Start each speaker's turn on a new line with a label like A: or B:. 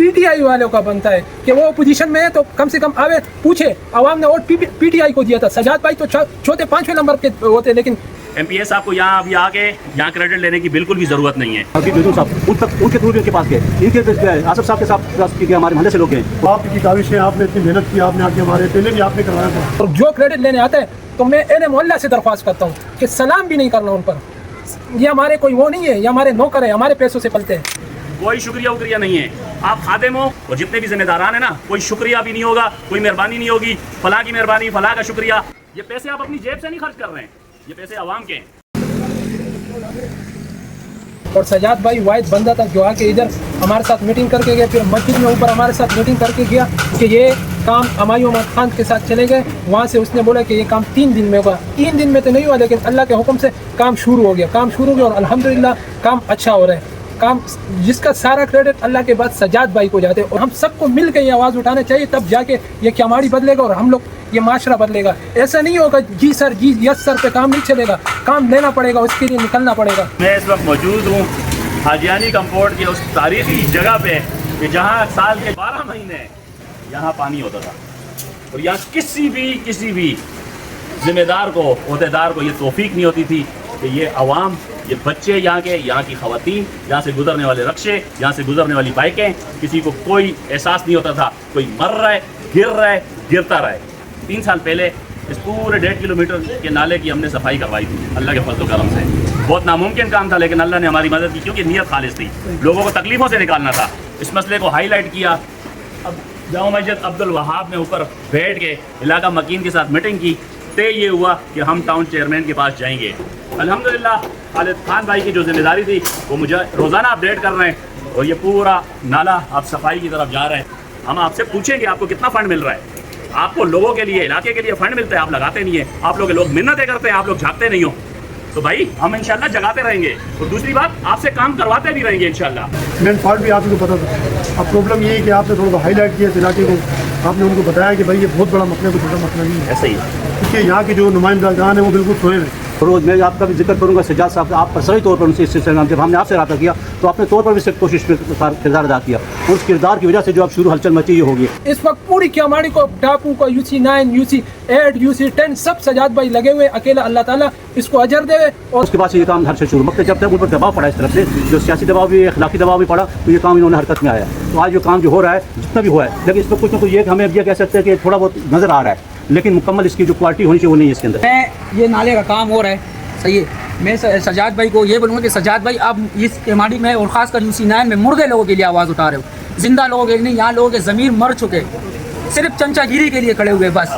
A: PTI वालों का बनता है कि वो अपोजिशन में है तो कम से कम आवे पूछे। आवाम ने वोट PTI को दिया था। सजाद भाई तो चौथे पांचवें नंबर के होते, लेकिन
B: MPS साहब को यहाँ अभी आके यहाँ क्रेडिट लेने की बिल्कुल भी ज़रूरत नहीं है।
C: अभी बेदू साहब उनके थ्रू के पास गए, इनके आसफ साहब के साथ हमारे महल्ले से लोग गए।
D: आपकी काविश है, आपने इतनी मेहनत की, आपने आके हमारे पहले भी आपने करवाया था।
A: और जो क्रेडिट लेने आते हैं तो मैं एने मोहल्ला से दरख्वास्त करता हूँ कि सलाम भी नहीं करना उन पर। ये हमारे कोई वो नहीं है, ये हमारे नौकर है, हमारे पैसों से पलते हैं।
B: कोई शुक्रिया उक्रिया नहीं है। आप खादिम हो और जितने भी जिम्मेदारान है ना, कोई शुक्रिया भी नहीं होगा, कोई मेहरबानी नहीं होगी, फलां की मेहरबानी, फलां का शुक्रिया। ये पैसे आप अपनी जेब से नहीं खर्च कर रहे हैं, ये पैसे आवाम के हैं।
A: और सजाद भाई वाहिद बंदा था जो आके इधर हमारे साथ मीटिंग करके गया, फिर मस्जिद में ऊपर हमारे साथ मीटिंग करके गया कि ये काम हमायूं अहमद खान के साथ चले गए। वहाँ से उसने बोला कि ये काम 3 दिन में होगा। 3 दिन में तो नहीं हुआ, लेकिन अल्लाह के हुक्म से काम शुरू हो गया और अल्हम्दुलिल्लाह काम अच्छा हो रहा है। काम जिसका सारा क्रेडिट अल्लाह के बाद सजाद भाई को जाते हैं। और हम सबको मिल के ये आवाज़ उठाना चाहिए, तब जाके ये क्यामाड़ी बदलेगा और हम लोग ये माशरा बदलेगा। ऐसा नहीं होगा जी सर जी यस सर पे काम नहीं चलेगा, काम लेना पड़ेगा, उसके लिए निकलना पड़ेगा।
B: मैं इस वक्त मौजूद हूँ हाजियानी कंपाउंड के उस तारीखी जगह पे कि जहाँ साल के 12 महीने यहाँ पानी होता था और यहाँ किसी भी जिम्मेदार को, ओहदेदार को ये तौफीक नहीं होती थी कि ये आवाम, ये बच्चे यहाँ की ख़वातीन, यहाँ से गुजरने वाले रक्शे, यहाँ से गुजरने वाली बाइकें, किसी को कोई एहसास नहीं होता था। कोई मर रहा है, गिर रहा है, गिरता रहा है। 3 साल पहले इस पूरे 1.5 किलोमीटर के नाले की हमने सफाई करवाई थी अल्लाह के फजल करम से। बहुत नामुमकिन काम था, लेकिन अल्लाह ने हमारी मदद की क्योंकि नीयत खालिस थी, लोगों को तकलीफ़ों से निकालना था। इस मसले को हाईलाइट किया। अब जामा मस्जिद अब्दुल वहाब में ऊपर बैठ के इलाका मकीन के साथ मीटिंग की, तय ये हुआ कि हम टाउन चेयरमैन के पास जाएंगे। अल्हम्दुलिल्लाह खालिद खान भाई की जो जिम्मेदारी थी वो मुझे रोज़ाना अपडेट कर रहे हैं और ये पूरा नाला अब सफाई की तरफ जा रहा है। हम आपसे पूछेंगे आपको कितना फ़ंड मिल रहा है। आपको लोगों के लिए, इलाके के लिए फ़ंड मिलता है, आप लगाते नहीं है। आप लोग मिन्नतें करते हैं, आप लोग झाँकते नहीं हो। तो भाई हम इंशाल्लाह जगाते रहेंगे और दूसरी बात आपसे काम करवाते भी रहेंगे इंशाल्लाह।
D: मेन फॉल्ट भी आपको पता था। अब प्रॉब्लम ये है कि आपने थोड़ा हाईलाइट किया इस इलाके को, आपने उनको बताया कि भाई ये बहुत बड़ा मसला है, कोई छोटा मसला नहीं है।
B: ऐसे ही है
D: क्योंकि यहाँ के जो नुमाइंदागान है वो बिल्कुल सोए हैं।
C: रोज़ मैं आपका भी जिक्र करूँगा सजाद साहब, आप पर सही तौर पर उनसे इस सिलसिले में जब हमने आपसे रब्ता किया तो अपने तौर पर भी सिर्फ कोशिश किरदार अदा किया। उस किरदार की वजह से जो अब शुरू हलचल मची होगी।
A: इस वक्त पूरी क्यामाड़ी को, टापू को, UC9, UC8, UC10 सब सजाद भाई लगे हुए, अकेला अल्लाह ताला इसको अजर देवे। और
C: उसके बाद से ये काम हर से शुरू वक्त जब तक उन पर दबाव पड़ा इस तरफ से, जो सियासी दबाव भी, अखलाकी दबाव भी पड़ा, तो ये काम इन्होंने हरकत में आया। तो आज जो काम जो हो रहा है, जितना भी हुआ है, लेकिन इस पर कुछ ना कुछ ये हमें ये कह सकते हैं कि थोड़ा बहुत नज़र आ रहा है, लेकिन मुकम्मल इसकी जो क्वालिटी होनी चाहिए वो नहीं है इसके अंदर।
E: ये नाले का काम हो रहा है सही है। मैं सजाद भाई को ये बोलूँगा कि सजाद भाई आप इस क्यामाड़ी में और ख़ासकर UC9 में मुर्दे लोगों के लिए आवाज़ उठा रहे हो, जिंदा लोगों के लिए नहीं। यहाँ लोगों के ज़मीर मर चुके, सिर्फ चमचागिरी के लिए खड़े हुए बस।